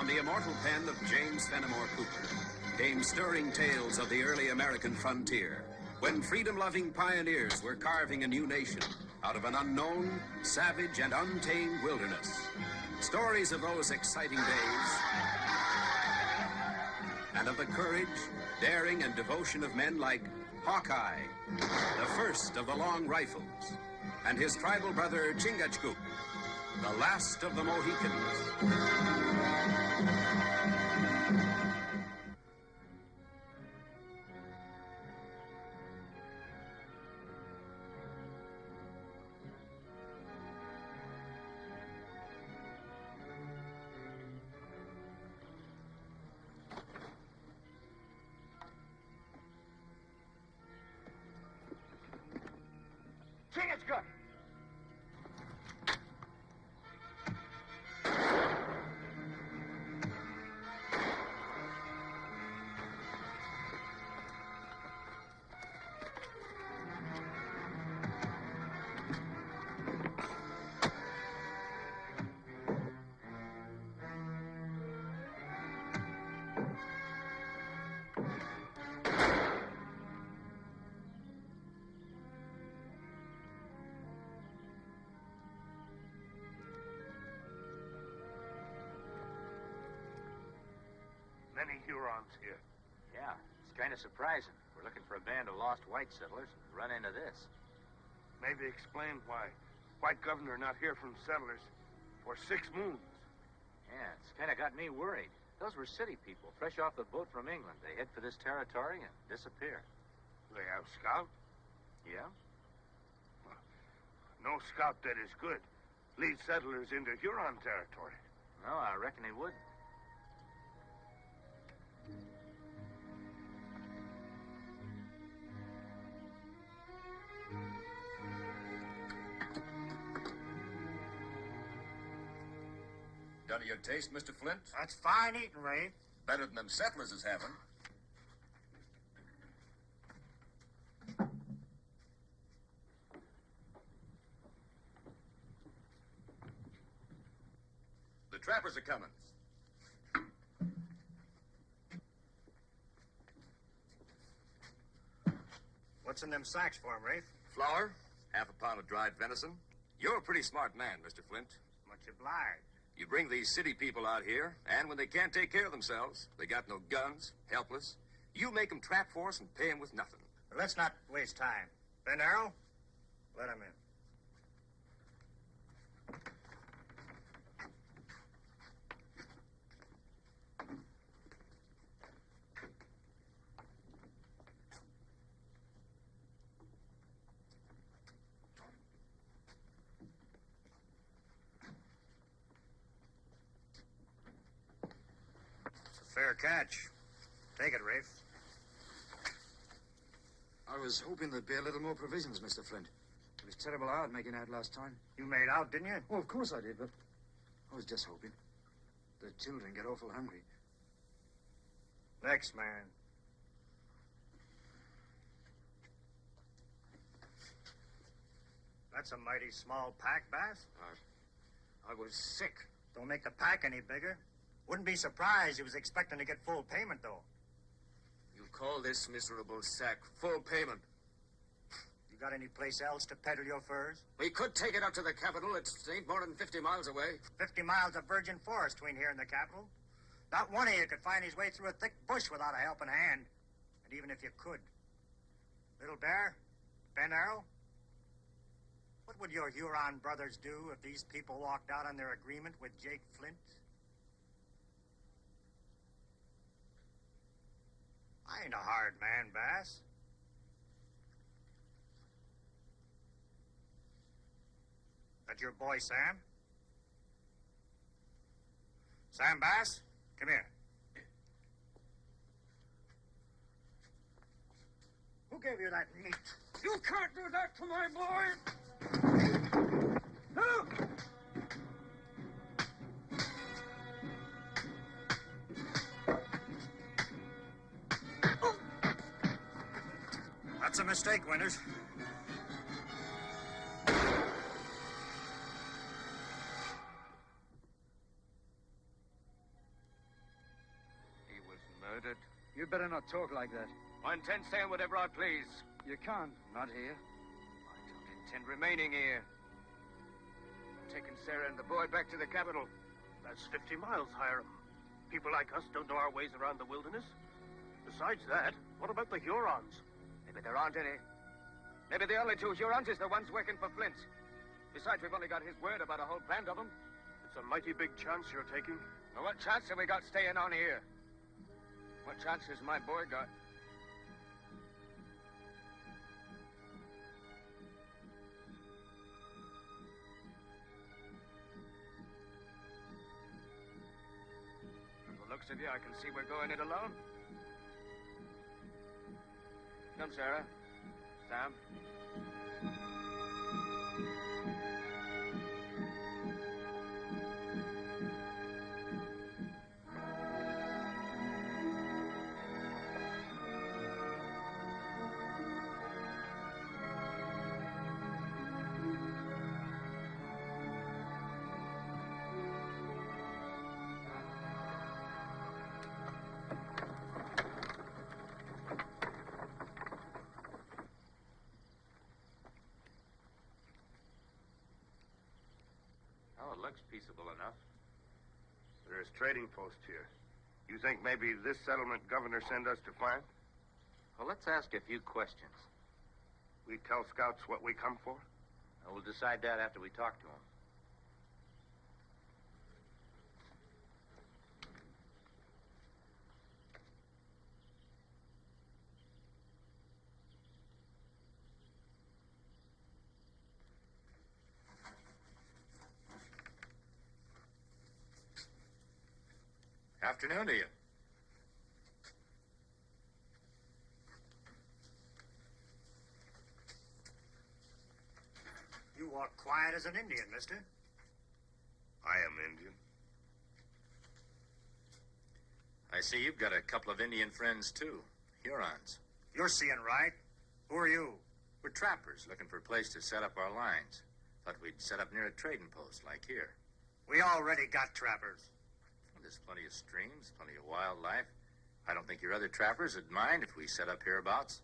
From the immortal pen of James Fenimore Cooper came stirring tales of the early American frontier, when freedom-loving pioneers were carving a new nation out of an unknown, savage, and untamed wilderness. Stories of those exciting days and of the courage, daring, and devotion of men like Hawkeye, the first of the long rifles, and his tribal brother Chingachgook, the last of the Mohicans. Chingachgook! Many Hurons here. Yeah, it's kind of surprising. We're looking for a band of lost white settlers and run into this. Maybe explain why white governor not here from settlers for 6 moons. Yeah, it's kind of got me worried. Those were city people, fresh off the boat from England. They head for this territory and disappear. They have scout? Yeah? No scout that is good leads settlers into Huron territory. No, I reckon they wouldn't. Done to your taste, Mr. Flint? That's fine eating, Ray. Better than them settlers is having. The trappers are coming. What's in them sacks for him, Rafe? Flour, half a pound of dried venison. You're a pretty smart man, Mr. Flint. Much obliged. You bring these city people out here, and when they can't take care of themselves, they got no guns, helpless, you make them trap for us and pay them with nothing. But let's not waste time. Ben Arrow, let him in. Fair catch. Take it, Rafe. I was hoping there'd be a little more provisions, Mr. Flint. It was terrible hard making out last time. You made out, didn't you? Oh, of course I did, but I was just hoping. The children get awful hungry. Next man. That's a mighty small pack, Bass. I was sick. Don't make the pack any bigger. Wouldn't be surprised he was expecting to get full payment, though. You call this miserable sack full payment? You got any place else to peddle your furs? We could take it up to the capital. It ain't more than 50 miles away. 50 miles of virgin forest between here and the capital. Not one of you could find his way through a thick bush without a helping hand. And even if you could. Little Bear? Ben Arrow? What would your Huron brothers do if these people walked out on their agreement with Jake Flint? I ain't a hard man, Bass. That your boy, Sam? Sam Bass, come here. Who gave you that meat? You can't do that to my boy! Who? That's a mistake, Winters. You better not talk like that. I intend saying whatever I please. You can't. Not here. I don't intend remaining here. I'm taking Sarah and the boy back to the capital. That's 50 miles, Hiram. People like us don't know our ways around the wilderness. Besides that, what about the Hurons? Maybe there aren't any. Maybe the only two Hurons is the ones working for Flint. Besides, we've only got his word about a whole band of them. It's a mighty big chance you're taking. Now, what chance have we got staying on here? What chance has my boy got? From the looks of you, I can see we're going it alone. Come, Sarah. Sam. It looks peaceable enough. There's trading posts here. You think maybe this settlement governor sent us to find? Well, let's ask a few questions. We tell scouts what we come for? And we'll decide that after we talk to him. Afternoon to you. You walk quiet as an Indian, mister. I am Indian. I see you've got a couple of Indian friends, too. Hurons. You're seeing right. Who are you? We're trappers looking for a place to set up our lines. Thought we'd set up near a trading post like here. We already got trappers. There's plenty of streams, plenty of wildlife. I don't think your other trappers would mind if we set up hereabouts.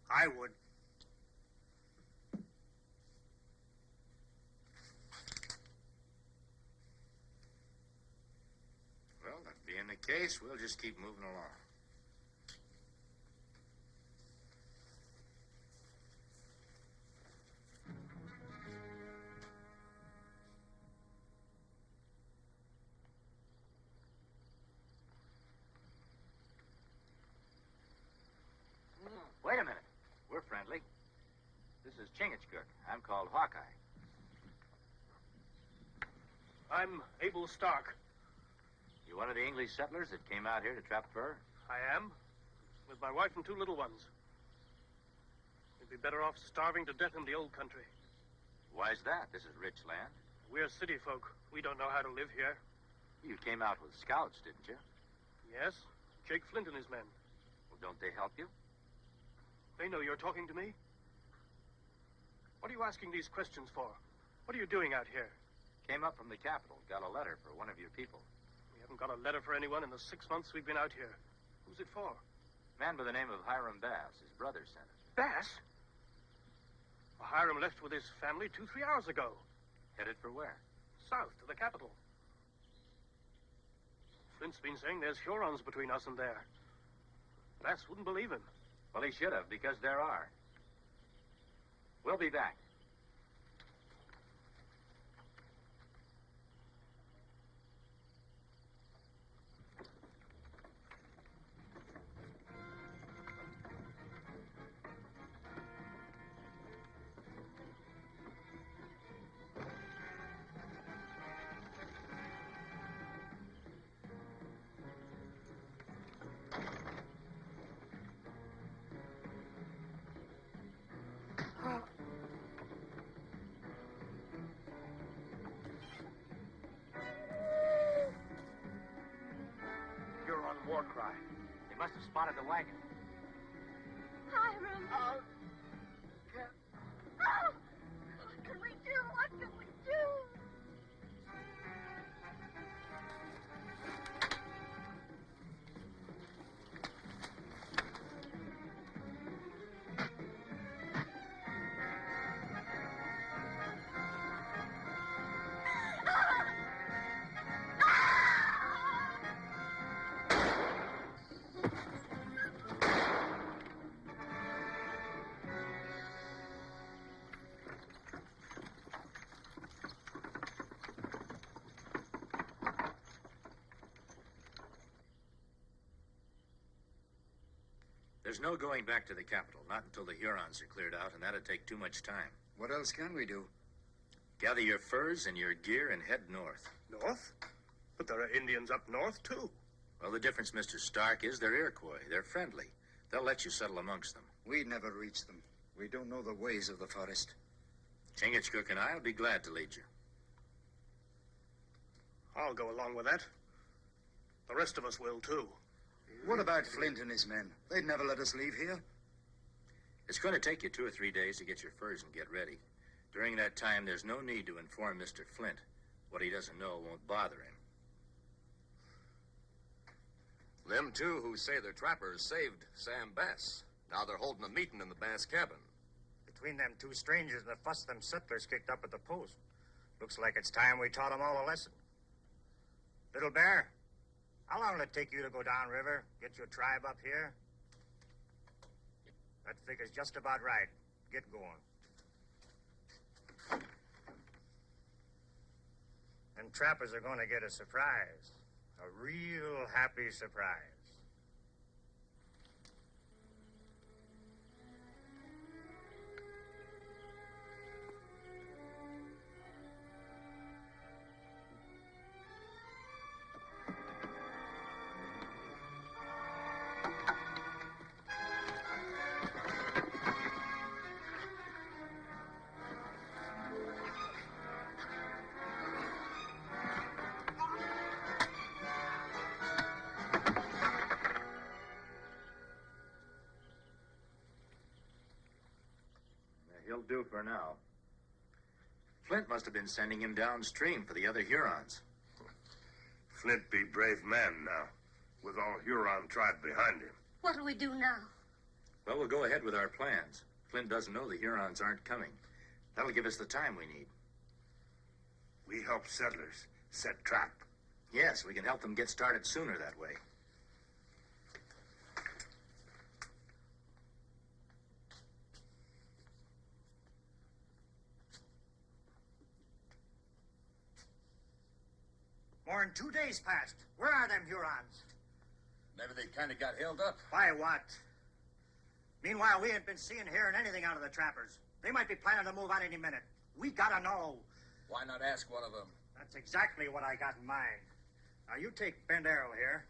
I would. Well, that being the case, we'll just keep moving along. Wait a minute. We're friendly. This is Chingachgook. I'm called Hawkeye. I'm Abel Stark. You one of the English settlers that came out here to trap fur? I am. With my wife and two little ones. We'd be better off starving to death in the old country. Why's that? This is rich land. We're city folk. We don't know how to live here. You came out with scouts, didn't you? Yes, Jake Flint and his men. Well, don't they help you? They know you're talking to me. What are you asking these questions for? What are you doing out here? Came up from the capital. Got a letter for one of your people. We haven't got a letter for anyone in the 6 months we've been out here. Who's it for? Man by the name of Hiram Bass. His brother sent it. Bass? Well, Hiram left with his family 2-3 hours ago. Headed for where? South to the capital. Flint's been saying there's Hurons between us and there. Bass wouldn't believe him. Well, he should have, because there are. We'll be back. War cry. They must have spotted the wagon. Hiram! Oh, what can we do? What can we do? There's no going back to the capital, not until the Hurons are cleared out, and that'd take too much time. What else can we do? Gather your furs and your gear and head north. North? But there are Indians up north, too. Well, the difference, Mr. Stark, is they're Iroquois. They're friendly. They'll let you settle amongst them. We'd never reach them. We don't know the ways of the forest. Chingachgook and I'll be glad to lead you. I'll go along with that. The rest of us will, too. What about Flint and his men? They'd never let us leave here. It's going to take you 2 or 3 days to get your furs and get ready. During that time, there's no need to inform Mr. Flint. What he doesn't know won't bother him. Them two who say they're trappers saved Sam Bass. Now they're holding a meeting in the Bass cabin. Between them two strangers and the fuss them settlers kicked up at the post. Looks like it's time we taught them all a lesson. Little Bear, how long will it take you to go downriver, get your tribe up here? That figure's just about right. Get going. And trappers are going to get a surprise. A real happy surprise. He'll do for now. Flint must have been sending him downstream for the other Hurons. Flint be brave man now, with all Huron tribe behind him. What'll we do now? Well, we'll go ahead with our plans. Flint doesn't know the Hurons aren't coming. That'll give us the time we need. We help settlers set trap. Yes, we can help them get started sooner that way. More than 2 days passed. Where are them Hurons? Maybe they kind of got held up. By what? Meanwhile, we ain't been seeing, hearing anything out of the trappers. They might be planning to move out any minute. We gotta know. Why not ask one of them? That's exactly what I got in mind. Now, you take Bend Arrow here.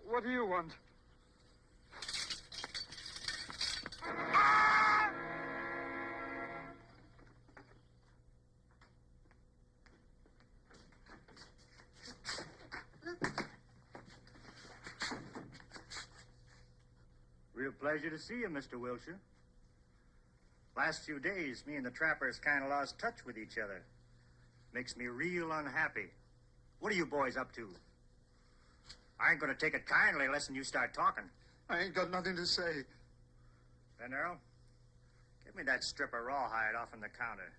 What do you want? Real pleasure to see you, Mr. Wilshire. Last few days, me and the trappers kind of lost touch with each other. Makes me real unhappy. What are you boys up to? I ain't gonna take it kindly unless you start talking. I ain't got nothing to say. Then, Earl, give me that strip of rawhide off on the counter.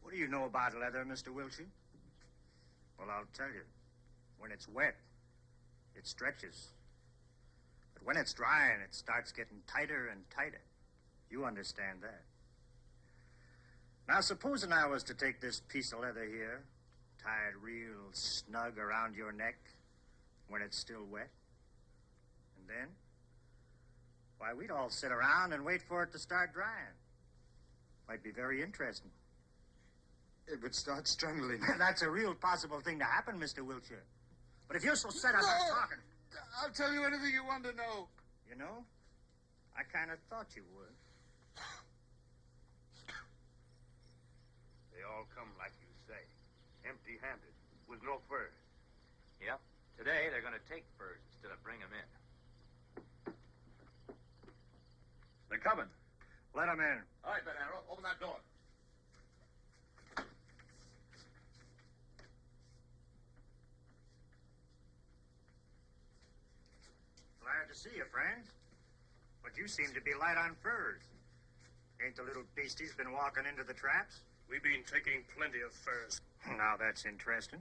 What do you know about leather, Mr. Wilshire? Well, I'll tell you. When it's wet, it stretches. But when it's drying, it starts getting tighter and tighter. You understand that. Now, supposing I was to take this piece of leather here, tie it real snug around your neck when it's still wet, and then, why, we'd all sit around and wait for it to start drying. Might be very interesting. It would start strangling. That's a real possible thing to happen, Mr. Wilshire. But if you're so set on not talking... I'll tell you anything you want to know. You know, I kind of thought you would. They all come like you say, empty-handed, with no furs. Yep. Today, they're going to take furs instead of bring them in. They're coming. Let them in. All right, Ben Arrow, open that door. Glad to see you, friends. But you seem to be light on furs. Ain't the little beasties been walking into the traps? We've been taking plenty of furs. Now that's interesting.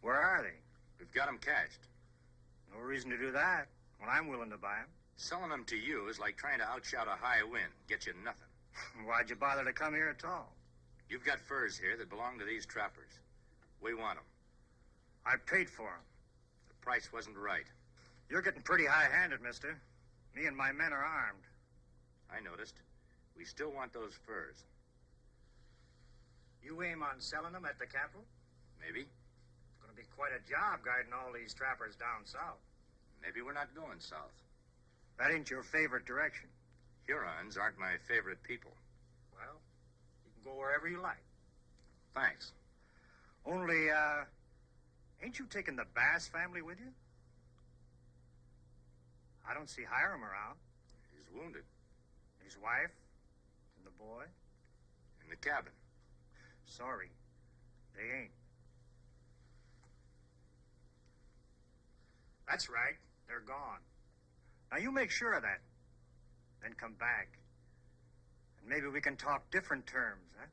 Where are they? We've got them cached. No reason to do that when I'm willing to buy them. Selling them to you is like trying to outshout a high wind. Get you nothing. Why'd you bother to come here at all? You've got furs here that belong to these trappers. We want them. I paid for them. The price wasn't right. You're getting pretty high-handed, mister. Me and my men are armed. I noticed. We still want those furs. You aim on selling them at the capital? Maybe. It's going to be quite a job guiding all these trappers down south. Maybe we're not going south. That ain't your favorite direction. Hurons aren't my favorite people. Well, you can go wherever you like. Thanks. Only, ain't you taking the Bass family with you? I don't see Hiram around. He's wounded. His wife and the boy? In the cabin. Sorry, they ain't. That's right. They're gone. Now, you make sure of that. Then come back. And maybe we can talk different terms, huh?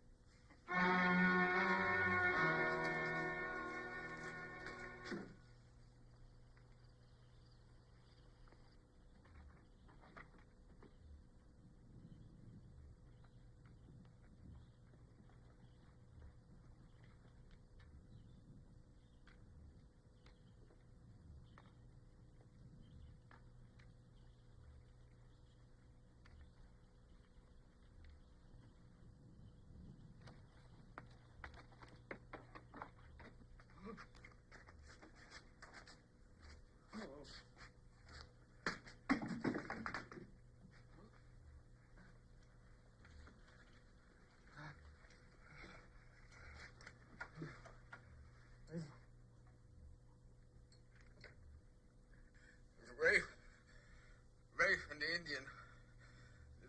Rafe and the Indian,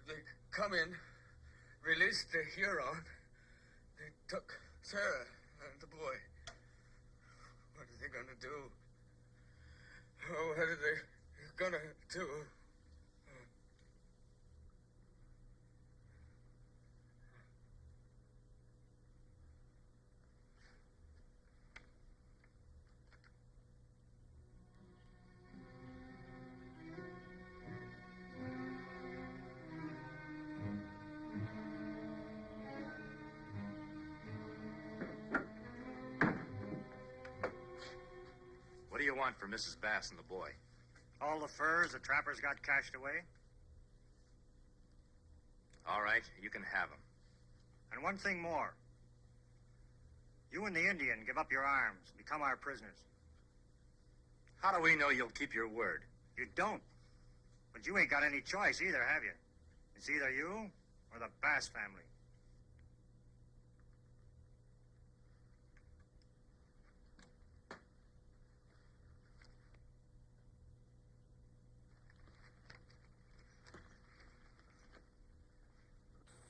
they come in, released the Huron. They took Sarah and the boy. What are they gonna do? Oh, what are they gonna do? What do you want for Mrs. Bass and the boy? All the furs the trappers got cached away? All right, you can have them. And one thing more. You and the Indian give up your arms, become our prisoners. How do we know you'll keep your word? You don't. But you ain't got any choice either, have you? It's either you or the Bass family.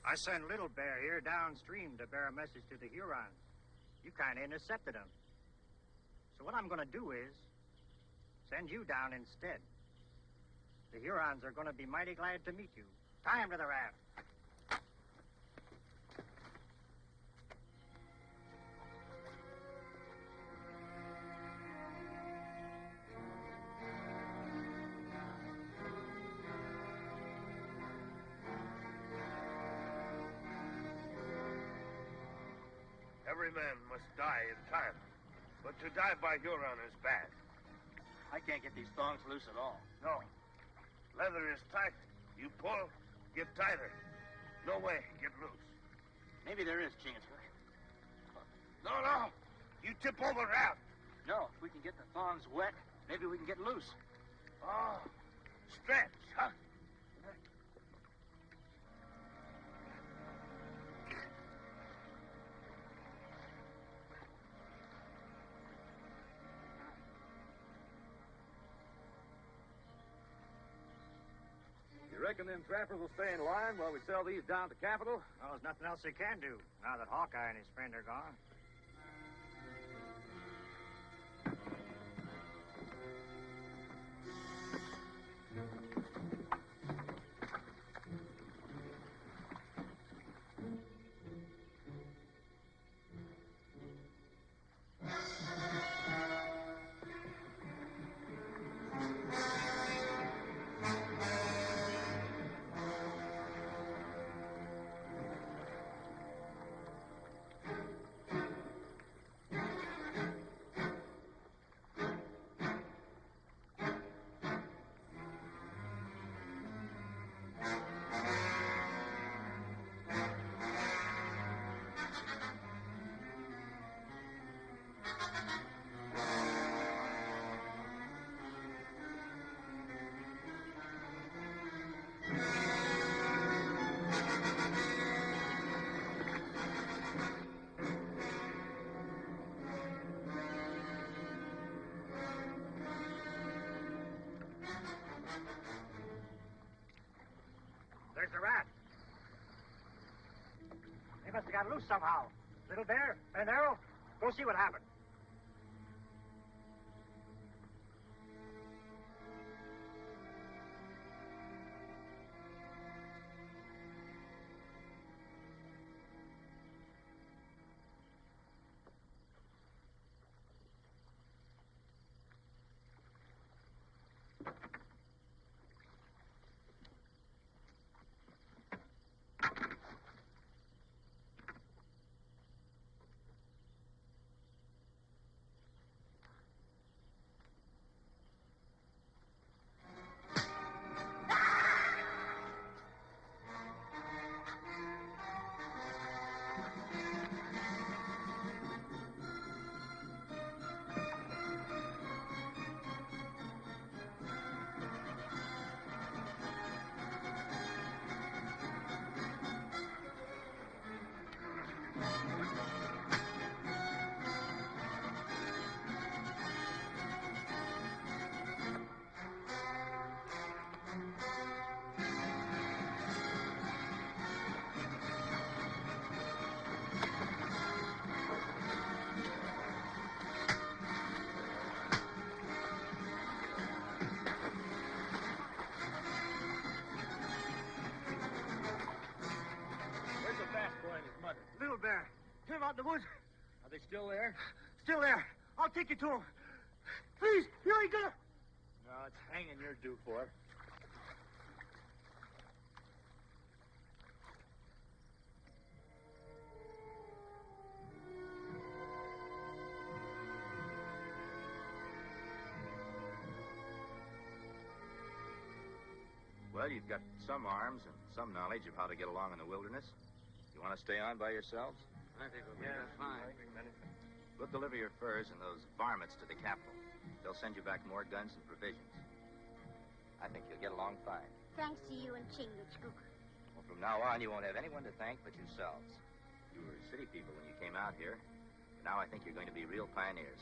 I sent Little Bear here downstream to bear a message to the Hurons. You kind of intercepted him. So what I'm going to do is send you down instead. The Hurons are going to be mighty glad to meet you. Tie him to the raft. Every man must die in time. But to die by Huron is bad. I can't get these thongs loose at all. No. Leather is tight. You pull, get tighter. No way, get loose. Maybe there is chance, Hook. No. You tip over raft. No, if we can get the thongs wet, maybe we can get loose. Oh, stretch, huh? You reckon them trappers will stay in line while we sell these down at the Capitol? Well, there's nothing else they can do now that Hawkeye and his friend are gone. got loose somehow. Little Bear, Ben Arrow, go see what happened. Little Bear, him out in the woods. Are they still there? Still there. I'll take you to him. Please, you ain't gonna... No, it's hanging you're due for. Well, you've got some arms and some knowledge of how to get along in the wilderness. You want to stay on by yourselves? I think we'll be fine. We'll deliver your furs and those varmints to the capital. They'll send you back more guns and provisions. I think you'll get along fine. Thanks to you and Chingachgook. Well, from now on, you won't have anyone to thank but yourselves. You were city people when you came out here. Now I think you're going to be real pioneers.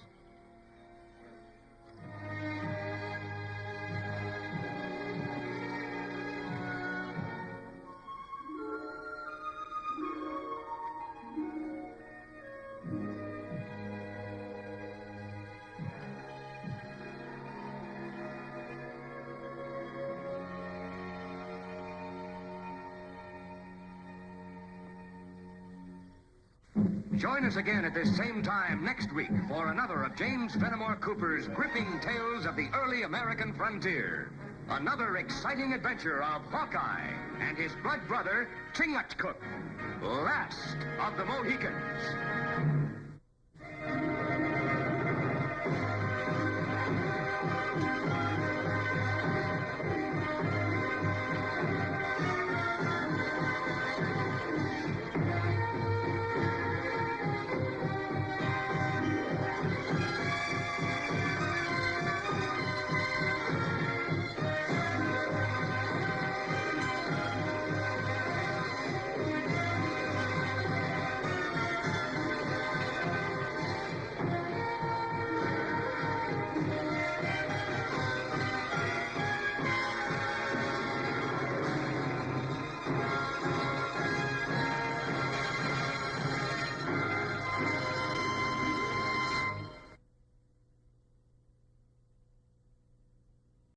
Join us again at this same time next week for another of James Fenimore Cooper's gripping tales of the early American frontier. Another exciting adventure of Hawkeye and his blood brother, Chingachgook, last of the Mohicans.